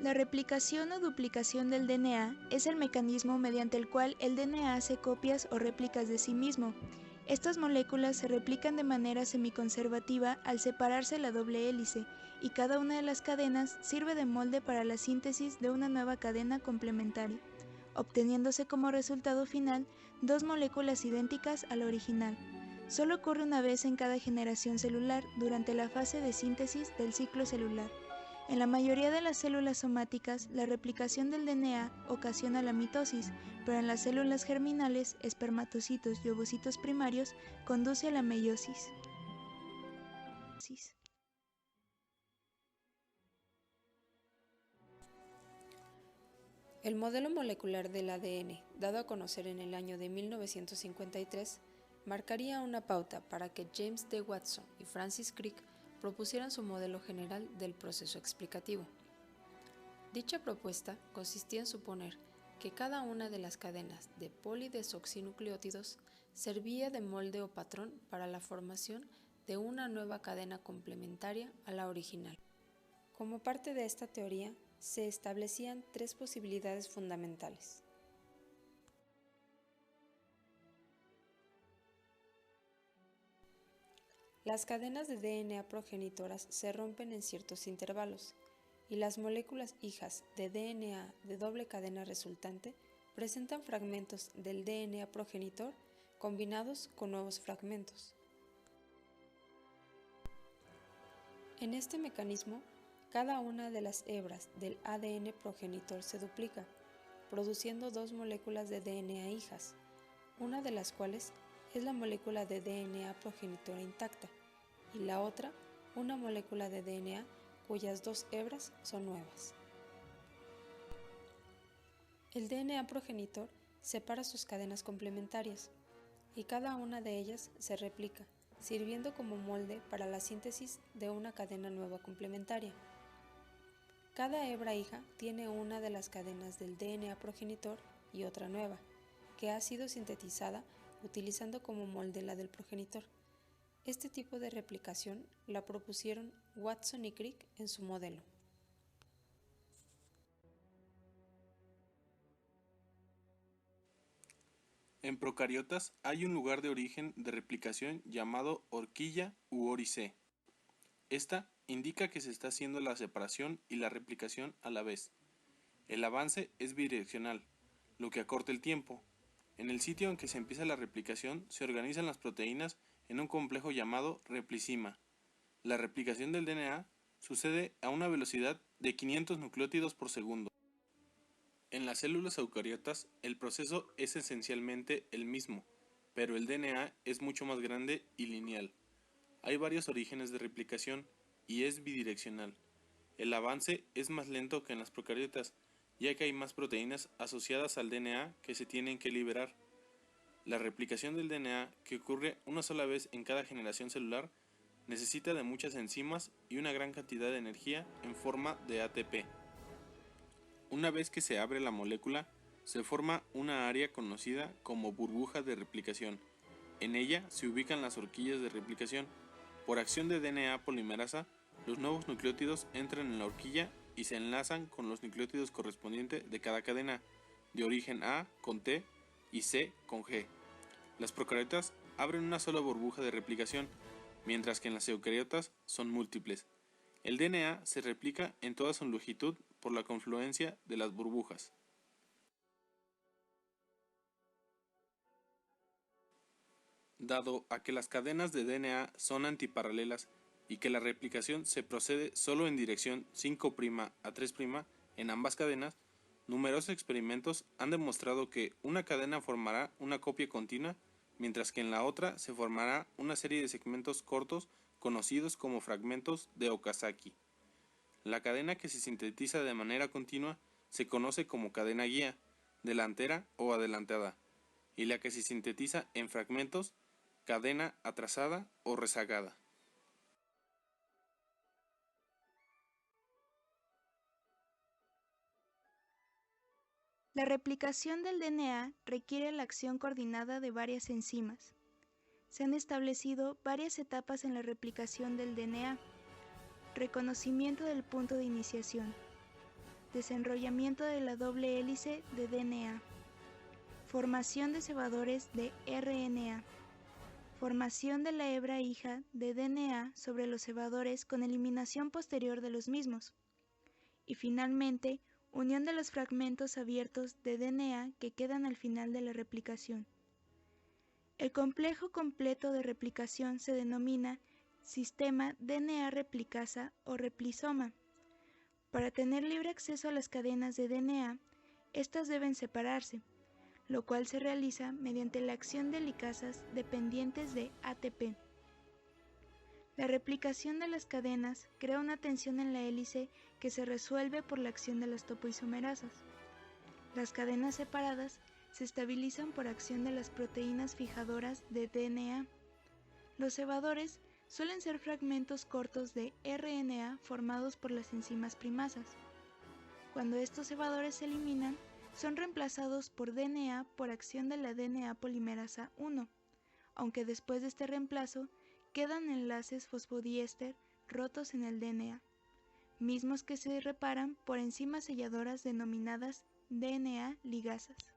La replicación o duplicación del DNA es el mecanismo mediante el cual el DNA hace copias o réplicas de sí mismo. Estas moléculas se replican de manera semiconservativa al separarse la doble hélice, y cada una de las cadenas sirve de molde para la síntesis de una nueva cadena complementaria, obteniéndose como resultado final dos moléculas idénticas a la original. Solo ocurre una vez en cada generación celular durante la fase de síntesis del ciclo celular. En la mayoría de las células somáticas, la replicación del DNA ocasiona la mitosis, pero en las células germinales, espermatocitos y ovocitos primarios, conduce a la meiosis. El modelo molecular del ADN, dado a conocer en el año de 1953, marcaría una pauta para que James D. Watson y Francis Crick propusieran su modelo general del proceso explicativo. Dicha propuesta consistía en suponer que cada una de las cadenas de polidesoxinucleótidos servía de molde o patrón para la formación de una nueva cadena complementaria a la original. Como parte de esta teoría, se establecían tres posibilidades fundamentales. Las cadenas de DNA progenitoras se rompen en ciertos intervalos, y las moléculas hijas de DNA de doble cadena resultante presentan fragmentos del DNA progenitor combinados con nuevos fragmentos. En este mecanismo, cada una de las hebras del ADN progenitor se duplica, produciendo dos moléculas de DNA hijas, una de las cuales es la molécula de DNA progenitora intacta y la otra una molécula de DNA cuyas dos hebras son nuevas. El DNA progenitor separa sus cadenas complementarias y cada una de ellas se replica, sirviendo como molde para la síntesis de una cadena nueva complementaria. Cada hebra hija tiene una de las cadenas del DNA progenitor y otra nueva, que ha sido sintetizada utilizando como molde la del progenitor. Este tipo de replicación la propusieron Watson y Crick en su modelo. En procariotas hay un lugar de origen de replicación llamado horquilla u órice. Esta indica que se está haciendo la separación y la replicación a la vez. El avance es bidireccional, lo que acorta el tiempo. En el sitio en que se empieza la replicación se organizan las proteínas en un complejo llamado replicima. La replicación del DNA sucede a una velocidad de 500 nucleótidos por segundo. En las células eucariotas el proceso es esencialmente el mismo, pero el DNA es mucho más grande y lineal. Hay varios orígenes de replicación y es bidireccional. El avance es más lento que en las procariotas, ya que hay más proteínas asociadas al DNA que se tienen que liberar. La replicación del DNA, que ocurre una sola vez en cada generación celular, necesita de muchas enzimas y una gran cantidad de energía en forma de ATP. Una vez que se abre la molécula, se forma una área conocida como burbuja de replicación. En ella se ubican las horquillas de replicación. Por acción de DNA polimerasa, los nuevos nucleótidos entran en la horquilla y se enlazan con los nucleótidos correspondientes de cada cadena, de origen A con T y C con G. Las procariotas abren una sola burbuja de replicación, mientras que en las eucariotas son múltiples. El DNA se replica en toda su longitud por la confluencia de las burbujas. Dado a que las cadenas de DNA son antiparalelas y que la replicación se procede solo en dirección 5' a 3' en ambas cadenas, numerosos experimentos han demostrado que una cadena formará una copia continua, mientras que en la otra se formará una serie de segmentos cortos conocidos como fragmentos de Okazaki. La cadena que se sintetiza de manera continua se conoce como cadena guía, delantera o adelantada, y la que se sintetiza en fragmentos, cadena atrasada o rezagada. La replicación del DNA requiere la acción coordinada de varias enzimas. Se han establecido varias etapas en la replicación del DNA. Reconocimiento del punto de iniciación. desenrollamiento de la doble hélice de DNA, formación de cebadores de RNA, formación de la hebra hija de DNA sobre los cebadores con eliminación posterior de los mismos, y finalmente, unión de los fragmentos abiertos de DNA que quedan al final de la replicación. El complejo completo de replicación se denomina sistema DNA replicasa o replisoma. Para tener libre acceso a las cadenas de DNA, estas deben separarse, lo cual se realiza mediante la acción de licasas dependientes de ATP. La replicación de las cadenas crea una tensión en la hélice que se resuelve por la acción de las topoisomerasas. Las cadenas separadas se estabilizan por acción de las proteínas fijadoras de DNA. Los cebadores suelen ser fragmentos cortos de RNA formados por las enzimas primasas. Cuando estos cebadores se eliminan, son reemplazados por DNA por acción de la DNA polimerasa 1, aunque después de este reemplazo quedan enlaces fosfodiéster rotos en el DNA, mismos que se reparan por enzimas selladoras denominadas DNA ligasas.